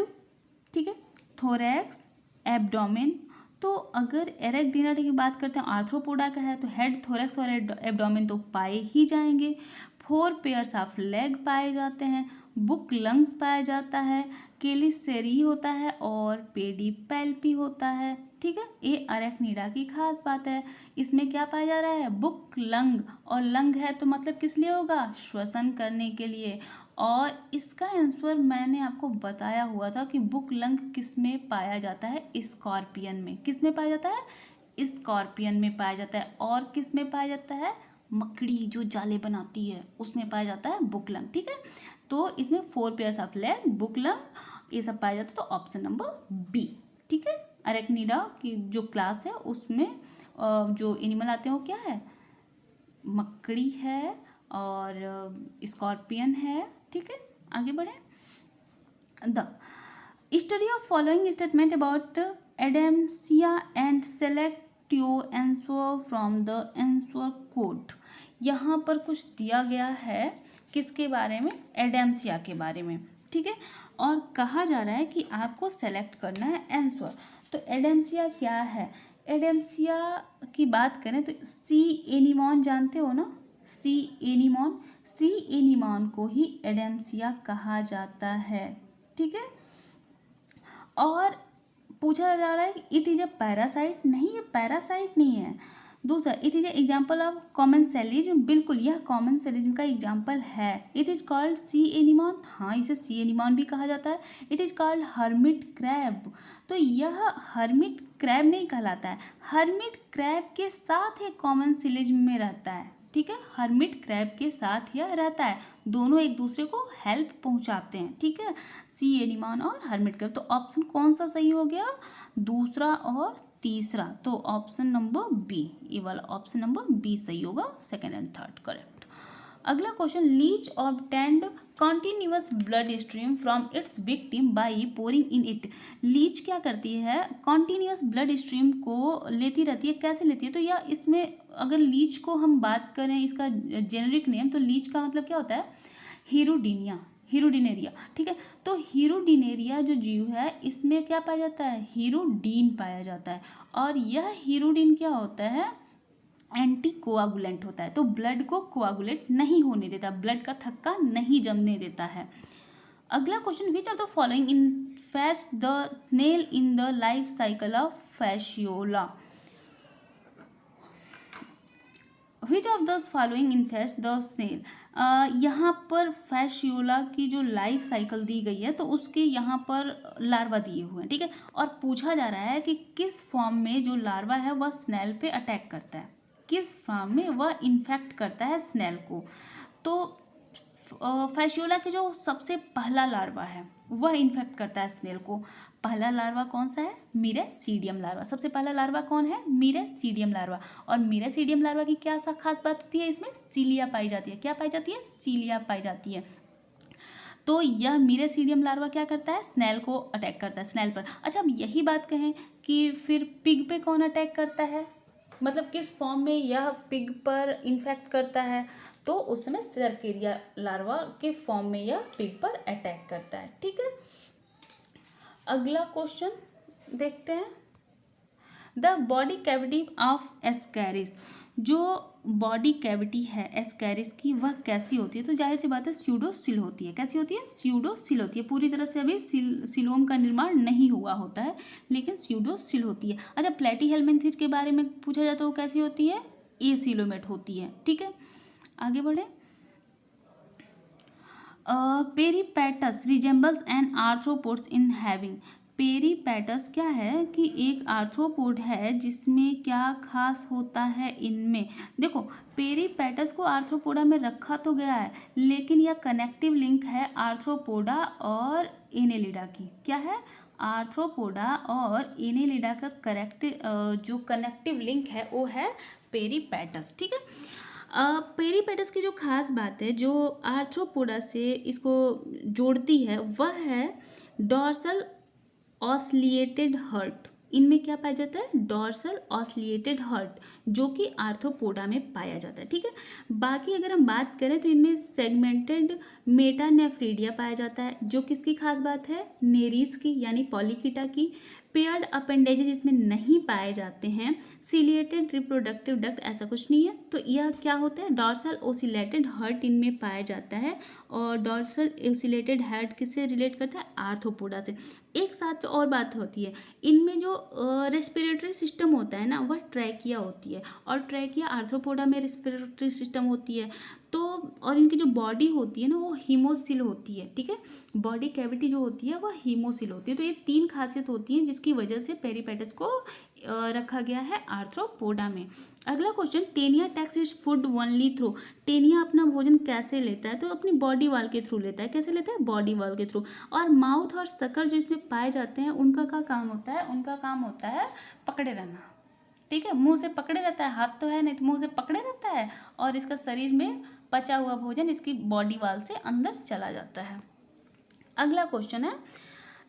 ठीक है, थोरैक्स, एब्डोमेन, तो अगर एरेक्निडा की बात करते हैं आर्थ्रोपोडा का है, तो हेड, थोरैक्स और एब्डोमेन तो पाए ही जाएंगे। 4 पेयर्स ऑफ लेग पाए जाते हैं, बुक लंग्स पाया जाता है, केलिसेरी होता है, और पेडिपेल्पी होता है। ठीक है, ये अरेक्निडा की खास बात है। इसमें क्या पाया जा रहा है, बुक लंग, और लंग है तो मतलब किस लिए होगा, श्वसन करने के लिए। और इसका आंसर मैंने आपको बताया हुआ था कि बुक लंग किस में पाया जाता है, स्कॉर्पियन में। किस में पाया जाता है, स्कॉर्पियन में पाया जाता है। और किस में पाया जाता है, मकड़ी जो जाले बनाती है उसमें पाया जाता है बुक लंग। ठीक है, तो इसमें 4 pairs of leg, book lung, ये सब पाया जाता है, तो ऑप्शन नंबर बी। ठीक है, अरेक्निडा की जो क्लास है उसमें जो एनिमल आते हैं वो क्या है, मकड़ी है और स्कॉर्पियन है। ठीक है, आगे बढ़े। The study of following statement about एडेम्सिया and select your answer from the answer code. यहाँ पर कुछ दिया गया है किसके बारे में, एडेम्सिया के बारे में। ठीक है, और कहा जा रहा है कि आपको सेलेक्ट करना है आंसर। तो एडेम्सिया क्या है, एडेम्सिया की बात करें तो सी एनिमॉन जानते हो ना, सी एनिमॉन, सी एनिमॉन को ही एडेम्सिया कहा जाता है। ठीक है, और पूछा जा रहा है कि इट इज अ पैरासाइट, नहीं ये पैरासाइट नहीं है। दूसरा, it is example of commensalism, बिल्कुल यह कॉमन सेलिज्म का एग्जाम्पल है। It is called sea anemone, हाँ इसे सी एनिमॉन भी कहा जाता है। It is called hermit crab, तो यह हर्मिट क्रैब नहीं कहलाता है, हर्मिट क्रैब के साथ एक कॉमन सेलिज्म में रहता है। ठीक है, हर्मिट क्रैब के साथ यह रहता है, दोनों एक दूसरे को हेल्प पहुंचाते हैं। ठीक है, सी एनिमॉन और हर्मिट क्रैब, तो ऑप्शन कौन सा सही हो गया, दूसरा और तीसरा, तो ऑप्शन नंबर बी, ये वाला ऑप्शन नंबर बी सही होगा, सेकंड एंड थर्ड करेक्ट। अगला question, leech obtained continuous blood stream from its victim by pouring in it. Leech क्या करती है, कॉन्टिन्यूअस ब्लड स्ट्रीम को लेती रहती है, कैसे लेती है, तो यह इसमें अगर लीच को हम बात करें इसका जेनेरिक नेम, तो लीच का मतलब क्या होता है, हीरोडिनिया, हीरोडिनेरिया। ठीक है, तो हीरोडिनेरिया जो जीव है इसमें क्या पाया जाता है, हीरोडीन पाया जाता है, और यह हीरोडीन क्या होता है, एंटी कोआगुलेंट होता है, तो ब्लड को कोआगुलेट नहीं होने देता, ब्लड का थक्का नहीं जमने देता है। अगला question, which of the following infest the snail in the life cycle of Fasciola. Which of the following infest the snail, यहाँ पर फैशियोला की जो लाइफ साइकिल दी गई है तो उसके यहाँ पर लार्वा दिए हुए हैं, ठीक है। और पूछा जा रहा है कि किस फॉर्म में जो लार्वा है वह स्नेल पे अटैक करता है, किस फॉर्म में वह इन्फेक्ट करता है स्नेल को। तो फैशियोला के जो सबसे पहला लार्वा है वह इन्फेक्ट करता है स्नेल को। पहला लार्वा कौन सा है? मीरेसीडियम लार्वा। सबसे पहला लार्वा कौन है? मीरेसीडियम लार्वा। और मीरेसीडियम लार्वा की क्या सा खास बात होती है? इसमें सीलिया पाई जाती है। क्या पाई जाती है? सीलिया पाई जाती है। तो यह मीरेसीडियम लार्वा क्या करता है? स्नेल को अटैक करता है, स्नेल पर। अच्छा, अब यही बात कहें कि फिर पिग पे कौन अटैक करता है, मतलब किस फॉर्म में यह पिग पर इन्फेक्ट करता है? तो उस समय सर्केरिया लार्वा के फॉर्म में यह पिग पर अटैक करता है, ठीक है। अगला क्वेश्चन देखते हैं। The body cavity of Ascaris, जो बॉडी कैविटी है एस्कैरिस की वह कैसी होती है? तो जाहिर सी बात है स्यूडोसिल होती है। कैसी होती है? स्यूडोसिल होती है। पूरी तरह से अभी सिलोम का निर्माण नहीं हुआ होता है, लेकिन स्यूडोसिल होती है। अच्छा, प्लेटीहेल्मिन्थेस के बारे में पूछा जाता है वो कैसी होती है? एसिलोमेट होती है, ठीक है। आगे बढ़े। Peripatus resembles an arthropods in having. Peripatus क्या है कि एक आर्थ्रोपोड है जिसमें क्या खास होता है इनमें? देखो, पेरीपैटस को आर्थ्रोपोडा में रखा तो गया है, लेकिन यह कनेक्टिव लिंक है आर्थ्रोपोडा और एनेलिडा की। क्या है? आर्थ्रोपोडा और एनेलिडा का जो कनेक्टिव लिंक है वो है पेरीपैटस, ठीक है। पेरीपेटस की जो खास बात है जो आर्थ्रोपोडा से इसको जोड़ती है वह है डॉर्सल ऑस्लिएटेड हर्ट। इनमें क्या पाया जाता है? डॉर्सल ऑस्लिएटेड हर्ट, जो कि आर्थ्रोपोडा में पाया जाता है, ठीक है। बाकी अगर हम बात करें तो इनमें सेगमेंटेड मेटानेफ्रीडिया पाया जाता है, जो किसकी खास बात है? नेरीज की, यानी पॉलीकिटा की। पेयर्ड अपेंडेजेस इसमें नहीं पाए जाते हैं। सिलिएटेड रिप्रोडक्टिव डक्ट ऐसा कुछ नहीं है। तो यह क्या होता है? डॉर्सल ओसिलेटेड हर्ट इनमें पाया जाता है। और डॉर्सल ओसिलेटेड हर्ट किससे रिलेट करता है? आर्थ्रोपोडा से। एक साथ और बात होती है, इनमें जो रेस्पिरेटरी सिस्टम होता है ना वह ट्रैकिया होती है, और ट्रैकिया आर्थ्रोपोडा में रेस्पिरेटरी सिस्टम होती है। तो और इनकी जो बॉडी होती है ना वो हीमोसिल होती है, ठीक है। बॉडी कैविटी जो होती है वह हीमोसिल होती है। तो ये तीन खासियत होती हैं जिसकी वजह से पेरीपेटस को रखा गया है आर्थ्रोपोडा में। अगला question, taenia takes is food only through. Taenia अपना भोजन कैसे लेता है? तो अपनी बॉडी वाल के थ्रू लेता है। कैसे लेता है? बॉडी वाल के थ्रू। और माउथ और सकर जो इसमें पाए जाते हैं उनका क्या काम होता है? उनका काम होता है पकड़े रहना, ठीक है। मुंह से पकड़े रहता है, हाथ तो है नहीं तो मुंह से पकड़े रहता है, और इसका शरीर में पचा हुआ भोजन इसकी बॉडी वाल से अंदर चला जाता है। अगला क्वेश्चन है,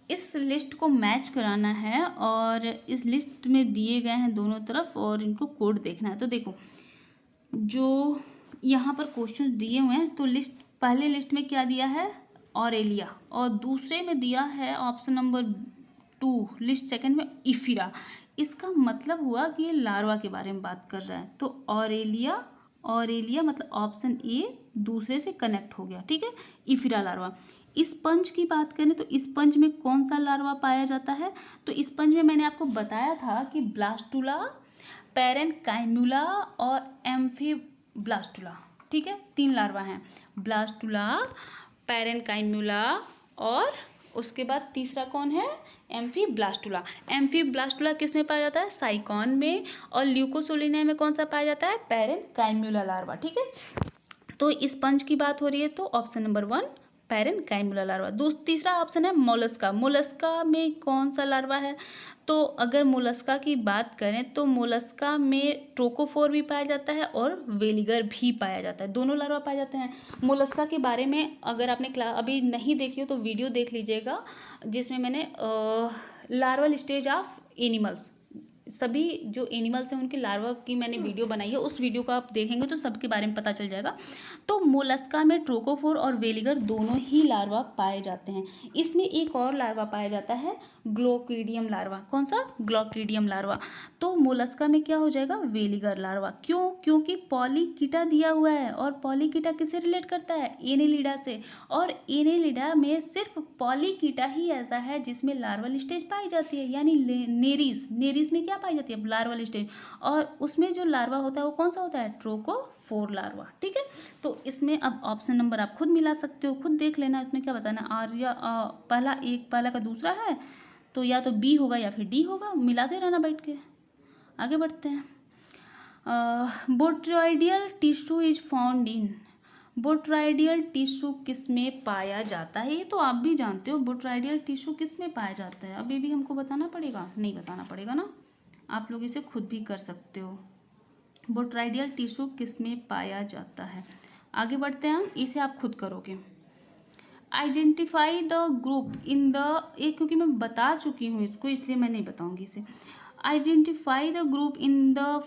इस लिस्ट को मैच कराना है और इस लिस्ट में दिए गए हैं दोनों तरफ और इनको कोड देखना है। तो देखो, जो यहाँ पर क्वेश्चन दिए हुए हैं तो लिस्ट, पहले लिस्ट में क्या दिया है? ऑरेलिया, और दूसरे में दिया है ऑप्शन नंबर 2, लिस्ट सेकंड में इफिरा। इसका मतलब हुआ कि ये लार्वा के बारे में बात कर रहा है। तो ऑरेलिया, ऑरेलिया मतलब ऑप्शन ए दूसरे से कनेक्ट हो गया, ठीक है। इफिरा लार्वा। स्पंज की बात करें तो स्पंज में कौन सा लार्वा पाया जाता है? तो स्पंज में मैंने आपको बताया था कि ब्लास्टुला, पैरेन्काइमुला और एम्फीब्लास्टुला, ठीक है। 3 लार्वा हैं, ब्लास्टुला, पैरेन्काइमुला और उसके बाद तीसरा कौन है? एम्फीब्लास्टुला। एम्फीब्लास्टुला किस में पाया जाता है? साइकॉन में। और ल्यूकोसोलिना में कौन सा पाया जाता है? पैरेन्काइमुला लार्वा, ठीक है। तो स्पंज की बात हो रही है तो ऑप्शन नंबर 1 पैरेन्काइमुला लार्वा। तीसरा ऑप्शन है मोलस्का। मोलस्का में कौन सा लार्वा है? तो अगर मोलस्का की बात करें तो मोलस्का में ट्रोकोफोर भी पाया जाता है और वेलिगर भी पाया जाता है, दोनों लार्वा पाए जाते हैं। मोलस्का के बारे में अगर आपने अभी नहीं देखी हो तो वीडियो देख लीजिएगा, जिसमें मैंने लार्वल स्टेज ऑफ एनिमल्स, सभी जो एनिमल्स हैं उनके लार्वा की मैंने वीडियो बनाई है, उस वीडियो को आप देखेंगे तो सबके बारे में पता चल जाएगा। तो मोलस्का में ट्रोकोफोर और वेलिगर दोनों ही लार्वा पाए जाते हैं। इसमें एक और लार्वा पाया जाता है, ग्लोकीडियम लार्वा। कौन सा? ग्लोकीडियम लार्वा। तो मोलस्का में क्या हो जाएगा? Veliger larva. क्यों? क्योंकि पॉलीकिटा दिया हुआ है, और पॉलीकिटा किससे रिलेट करता है? एनेलिडा से। और एनेलिडा में सिर्फ पॉलीकिटा ही ऐसा है जिसमें लार्वल स्टेज पाई जाती है, यानी नेरिस। नेरिस में क्या क्या पाई जाती है, लार्वल स्टेज। और उसमें जो लार्वा होता है वो कौन सा होता है, ट्रोकोफोर लार्वा। ठीक है, तो इसमें अब ऑप्शन नंबर आप खुद मिला सकते हो, खुद देख लेना इसमें क्या बताना, आर या पहला का दूसरा है तो या तो बी होगा या फिर डी होगा, मिलाते रहना बैठ के। आगे बढ़ते हैं। Botryoidal tissue is found in, botryoidal tissue किस में पाया जाता है, ये तो आप भी जानते हो, बोट्राइडियल टिश्यू किस में पाया जाता है, अभी भी हमको बताना पड़ेगा, नहीं बताना पड़ेगा ना, आप लोग इसे खुद भी कर सकते हो। बोट्राइडियल टिश्यू किस में पाया जाता है, आगे बढ़ते हैं हम, इसे आप खुद करोगे। Identify the group in the, ये क्योंकि मैं बता चुकी हूँ इसको इसलिए मैं नहीं बताऊंगी इसे। Identify the group in the